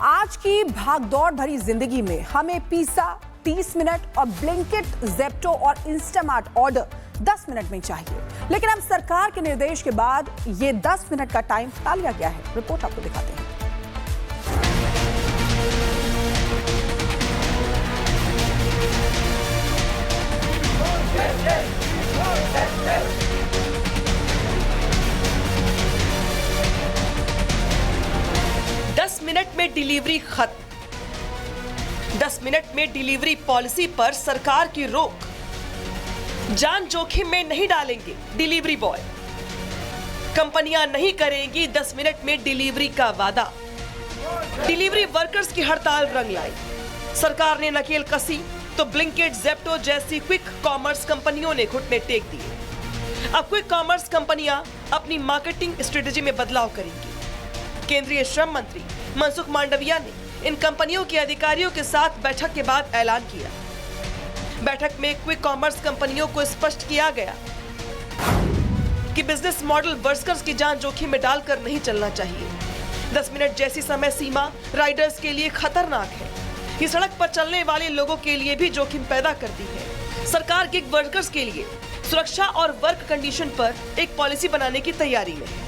आज की भागदौड़ भरी जिंदगी में हमें पिज़्ज़ा 30 मिनट और ब्लिंकिट, ज़ेप्टो और इंस्टामार्ट ऑर्डर 10 मिनट में चाहिए। लेकिन अब सरकार के निर्देश के बाद ये 10 मिनट का टाइम हटा लिया गया है। रिपोर्ट आपको दिखाते हैं। मिनट में डिलीवरी खत्म। 10 मिनट में डिलीवरी पॉलिसी पर सरकार की रोक। जान जोखिम में नहीं डालेंगे डिलीवरी बॉय। कंपनियां नहीं करेंगी 10 मिनट में डिलीवरी का वादा। डिलीवरी वर्कर्स की हड़ताल रंग लाई। सरकार ने नकेल कसी तो ब्लिंकिट, ज़ेप्टो जैसी क्विक कॉमर्स कंपनियों ने घुटने टेक दिए। अब क्विक कॉमर्स कंपनियां अपनी मार्केटिंग स्ट्रेटेजी में बदलाव करेंगी। केंद्रीय श्रम मंत्री मनसुख मांडविया ने इन कंपनियों के अधिकारियों के साथ बैठक के बाद ऐलान किया। बैठक में क्विक कॉमर्स कंपनियों को स्पष्ट किया गया कि बिजनेस मॉडल वर्कर्स की जान जोखिम में डालकर नहीं चलना चाहिए। 10 मिनट जैसी समय सीमा राइडर्स के लिए खतरनाक है। ये सड़क पर चलने वाले लोगों के लिए भी जोखिम पैदा करती है। सरकार गिग वर्कर्स के लिए सुरक्षा और वर्क कंडीशन पर एक पॉलिसी बनाने की तैयारी में है।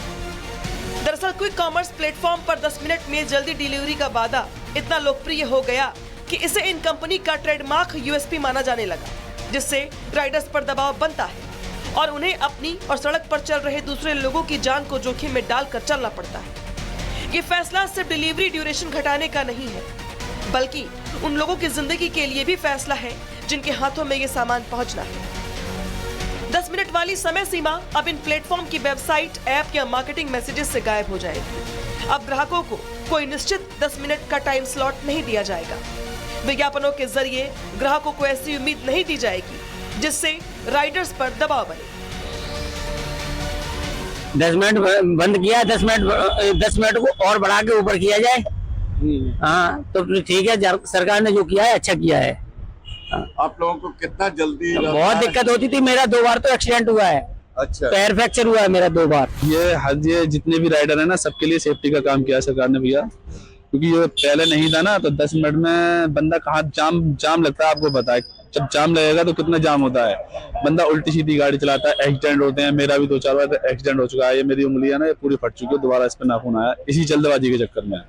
दरअसल क्विक कॉमर्स प्लेटफॉर्म पर 10 मिनट में जल्दी डिलीवरी का वादा इतना लोकप्रिय हो गया कि इसे इन कंपनी का ट्रेडमार्क यूएसपी माना जाने लगा, जिससे राइडर्स पर दबाव बनता है और उन्हें अपनी और सड़क पर चल रहे दूसरे लोगों की जान को जोखिम में डालकर चलना पड़ता है। ये फैसला सिर्फ डिलीवरी ड्यूरेशन घटाने का नहीं है, बल्कि उन लोगों की जिंदगी के लिए भी फैसला है जिनके हाथों में ये सामान पहुंचना है। 10 मिनट वाली समय सीमा अब इन प्लेटफॉर्म की वेबसाइट, ऐप या मार्केटिंग मैसेजेस से गायब हो जाएगी। अब ग्राहकों को कोई निश्चित 10 मिनट का टाइम स्लॉट नहीं दिया जाएगा। विज्ञापनों के जरिए ग्राहकों को ऐसी उम्मीद नहीं दी जाएगी जिससे राइडर्स पर दबाव बने। 10 मिनट बंद किया, 10 मिनट को और बढ़ा के ऊपर किया जाए। हाँ तो ठीक है, सरकार ने जो किया है अच्छा किया है। आप लोगों को कितना जल्दी? बहुत दिक्कत होती थी, मेरा 2 बार तो एक्सीडेंट हुआ है। अच्छा, पैर फ्रैक्चर हुआ है मेरा 2 बार। ये जितने भी राइडर है ना, सबके लिए सेफ्टी का काम किया सरकार ने भैया, क्योंकि ये पहले नहीं था ना, तो 10 मिनट में बंदा कहाँ जाम लगता है, आपको पता है। जब जाम लगेगा तो कितना जाम होता है, बंदा उल्टी सीधी गाड़ी चलाता है, एक्सीडेंट होते हैं। मेरा भी 2-4 बार एक्सीडेंट हो चुका है। ये मेरी उंगली है ना, ये पूरी फट चुकी है, दोबारा इस पे नाखून आया, इसी जल्दबाजी के चक्कर में।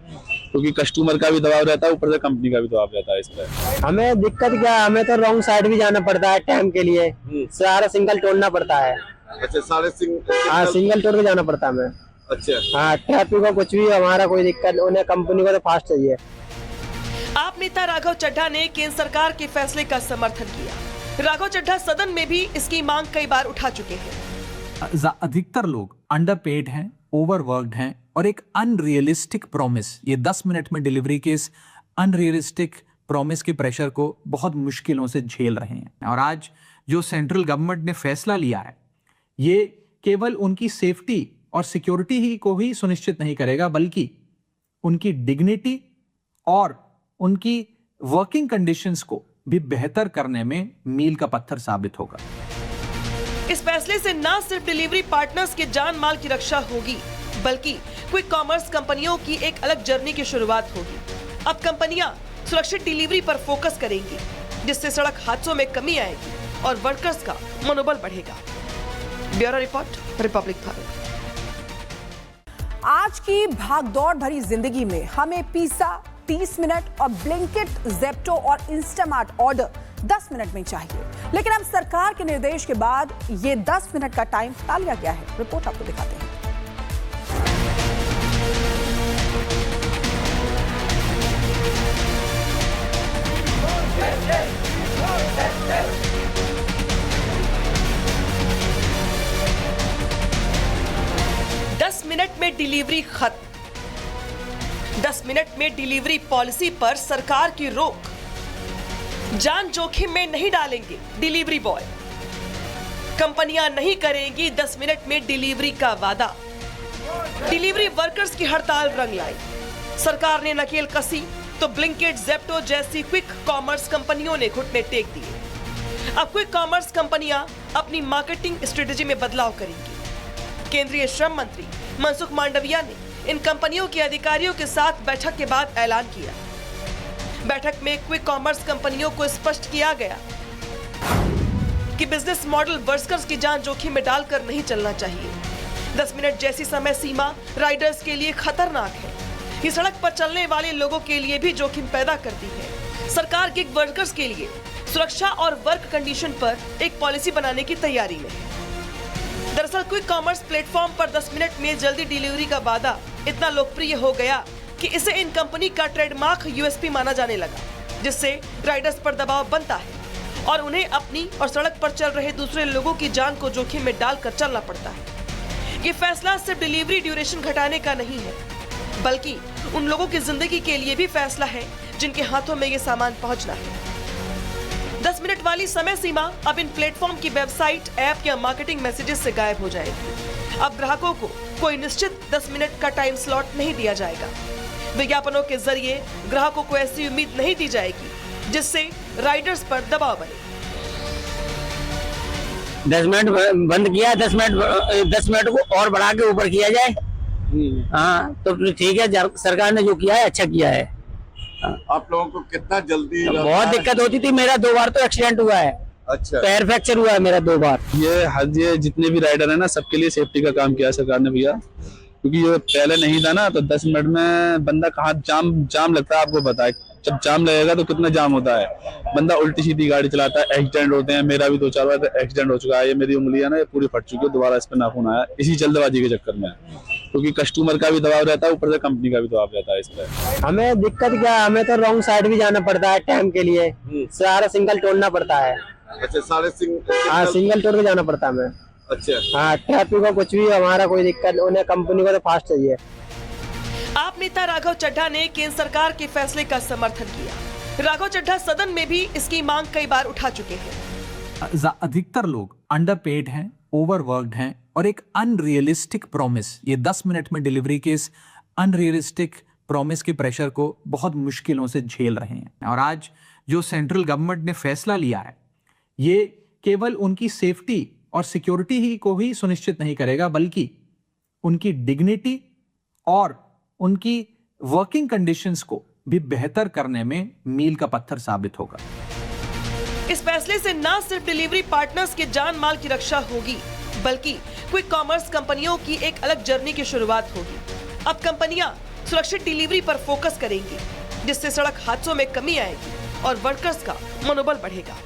क्योंकि कस्टमर का भी दबाव रहता है, ऊपर से कंपनी का भी दबाव रहता है इस पे। हमें दिक्कत क्या है, हमें तो रॉन्ग साइड भी जाना पड़ता है टाइम के लिए, सारा सिंगल तोड़ना पड़ता है। अच्छा, सारे सिंगल तोड़ के जाना पड़ता है हमें। अच्छा, हाँ, ट्रैफिक को कुछ भी हमारा कोई दिक्कत, उन्हें कंपनी को तो फास्ट चाहिए। आप नेता राघव चड्ढा ने केंद्र सरकार के फैसले का समर्थन किया। राघव चड्ढा सदन में भी इसकी मांग कई बार उठा चुके हैं। अधिकतर लोग अंडरपेड हैं, ओवरवर्क्ड हैं और एक अनरियलिस्टिक प्रॉमिस, ये 10 मिनट में डिलीवरी के इस अनरियलिस्टिक प्रॉमिस के प्रेशर को बहुत मुश्किलों से झेल रहे हैं। और आज जो सेंट्रल गवर्नमेंट ने फैसला लिया है, ये केवल उनकी सेफ्टी और सिक्योरिटी ही को ही सुनिश्चित नहीं करेगा, बल्कि उनकी डिग्निटी और उनकी वर्किंग कंडीशंस को भी बेहतर करने में मील का पत्थर साबित होगा। इस फैसले से न सिर्फ डिलीवरी पार्टनर्स के जान माल की रक्षा होगी, बल्कि क्विक कॉमर्स कंपनियों की एक अलग जर्नी की शुरुआत होगी। अब कंपनियां सुरक्षित डिलीवरी पर फोकस करेंगी, जिससे सड़क हादसों में कमी आएगी और वर्कर्स का मनोबल बढ़ेगा। Bureau report, Republic Bharat. आज की भागदौड़ भरी जिंदगी में हमें पिज़्ज़ा 30 मिनट और ब्लिंकिट, ज़ेप्टो और इंस्टामार्ट ऑर्डर 10 मिनट में चाहिए। लेकिन अब सरकार के निर्देश के बाद ये 10 मिनट का टाइम हटा लिया गया है। रिपोर्ट आपको दिखाते हैं। 10 मिनट में डिलीवरी खत्म। 10 मिनट में डिलीवरी पॉलिसी पर सरकार की रोक। जान जोखिम में नहीं डालेंगे डिलीवरी बॉय। कंपनियां नहीं करेंगी 10 मिनट में डिलीवरी का वादा। डिलीवरी वर्कर्स की हड़ताल रंग लाई। सरकार ने नकेल कसी तो ब्लिंकिट, ज़ेप्टो जैसी क्विक कॉमर्स कंपनियों ने घुटने टेक दिए। अब क्विक कॉमर्स कंपनियां अपनी मार्केटिंग स्ट्रेटेजी में बदलाव करेंगी। केंद्रीय श्रम मंत्री मनसुख मांडविया ने इन कंपनियों के अधिकारियों के साथ बैठक के बाद ऐलान किया। बैठक में क्विक कॉमर्स कंपनियों को स्पष्ट किया गया कि बिजनेस मॉडल वर्कर्स की जान जोखिम में डालकर नहीं चलना चाहिए। 10 मिनट जैसी समय सीमा राइडर्स के लिए खतरनाक है। ये सड़क पर चलने वाले लोगों के लिए भी जोखिम पैदा करती है। सरकार गिग वर्कर्स के लिए सुरक्षा और वर्क कंडीशन पर एक पॉलिसी बनाने की तैयारी में है। दरअसल क्विक कॉमर्स प्लेटफॉर्म पर 10 मिनट में जल्दी डिलीवरी का वादा इतना लोकप्रिय हो गया कि इसे इन कंपनी का ट्रेडमार्क यूएसपी माना जाने लगा, जिससे राइडर्स पर दबाव बनता है और उन्हें अपनी और सड़क पर चल रहे दूसरे लोगों की जान को जोखिम में डालकर चलना पड़ता है। ये फैसला सिर्फ डिलीवरी ड्यूरेशन घटाने का नहीं है, बल्कि उन लोगों की जिंदगी के लिए भी फैसला है जिनके हाथों में ये सामान पहुंचना है। 10 मिनट वाली समय सीमा अब इन प्लेटफॉर्म की वेबसाइट, ऐप या मार्केटिंग मैसेजेस से गायब हो जाएगी। अब ग्राहकों को कोई निश्चित 10 मिनट का टाइम स्लॉट नहीं दिया जाएगा। विज्ञापनों के जरिए ग्राहकों को ऐसी उम्मीद नहीं दी जाएगी जिससे राइडर्स पर दबाव बने। 10 मिनट बंद किया, 10 मिनट को और बढ़ा के ऊपर किया जाए। हाँ तो ठीक है, सरकार ने जो किया है अच्छा किया है। आप लोगों को कितना जल्दी बहुत दिक्कत होती थी, मेरा 2 बार तो एक्सीडेंट हुआ है। अच्छा, पैर फ्रैक्चर हुआ है मेरा 2 बार। ये जितने भी राइडर है ना, सबके लिए सेफ्टी का काम किया सरकार ने भैया, क्योंकि ये पहले नहीं था ना, तो 10 मिनट में बंदा कहाँ जाम लगता है आपको पता है। जब जाम लगेगा तो कितना जाम होता है, बंदा उल्टी सीधी गाड़ी चलाता है, एक्सीडेंट होते हैं। मेरा भी 2-4 बार एक्सीडेंट हो चुका है। ये मेरी उंगली है ना, ये पूरी फट चुकी है, दोबारा इस पे नाखून आया, इसी जल्दबाजी के चक्कर में। क्योंकि कस्टमर का भी दबाव रहता है, ऊपर से कंपनी का भी दबाव रहता है इस पे। हमें दिक्कत क्या, हमें तो रॉन्ग साइड भी जाना पड़ता है टाइम के लिए, सारा सिंगल तोड़ना पड़ता है। अच्छा, सारे हाँ, सिंगल तोड़ के जाना पड़ता है हमें। अच्छा, हाँ, ट्रैफिक को कुछ भी हमारा कोई दिक्कत, उन्हें कंपनी को तो फास्ट चाहिए। आप नेता राघव चड्ढा ने केंद्र सरकार के फैसले का समर्थन किया। राघव चड्ढा सदन में भी इसकी मांग कई बार उठा चुके हैं। अधिकतर लोग अंडरपेड हैं, ओवरवर्क्ड हैं और एक अनरियलिस्टिक प्रॉमिस, ये 10 मिनट में डिलीवरी के इस अनरियलिस्टिक प्रॉमिस के प्रेशर को बहुत मुश्किलों से झेल रहे हैं। और आज जो सेंट्रल गवर्नमेंट ने फैसला लिया है, ये केवल उनकी सेफ्टी और सिक्योरिटी ही को ही सुनिश्चित नहीं करेगा, बल्कि उनकी डिग्निटी और उनकी वर्किंग कंडीशंस को भी बेहतर करने में मील का पत्थर साबित होगा। इस फैसले से न सिर्फ डिलीवरी पार्टनर्स के जान माल की रक्षा होगी, बल्कि क्विक कॉमर्स कंपनियों की एक अलग जर्नी की शुरुआत होगी। अब कंपनियां सुरक्षित डिलीवरी पर फोकस करेंगी, जिससे सड़क हादसों में कमी आएगी और वर्कर्स का मनोबल बढ़ेगा।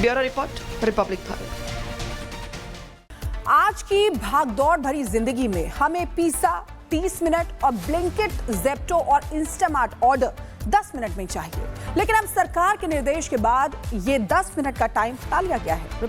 Bureau report, Republic Bharat. आज की भागदौड़ भरी जिंदगी में हमें पिज़्ज़ा 30 मिनट और ब्लिंकिट, ज़ेप्टो और इंस्टामार्ट ऑर्डर 10 मिनट में चाहिए, लेकिन अब सरकार के निर्देश के बाद ये 10 मिनट का टाइम हटा लिया गया है।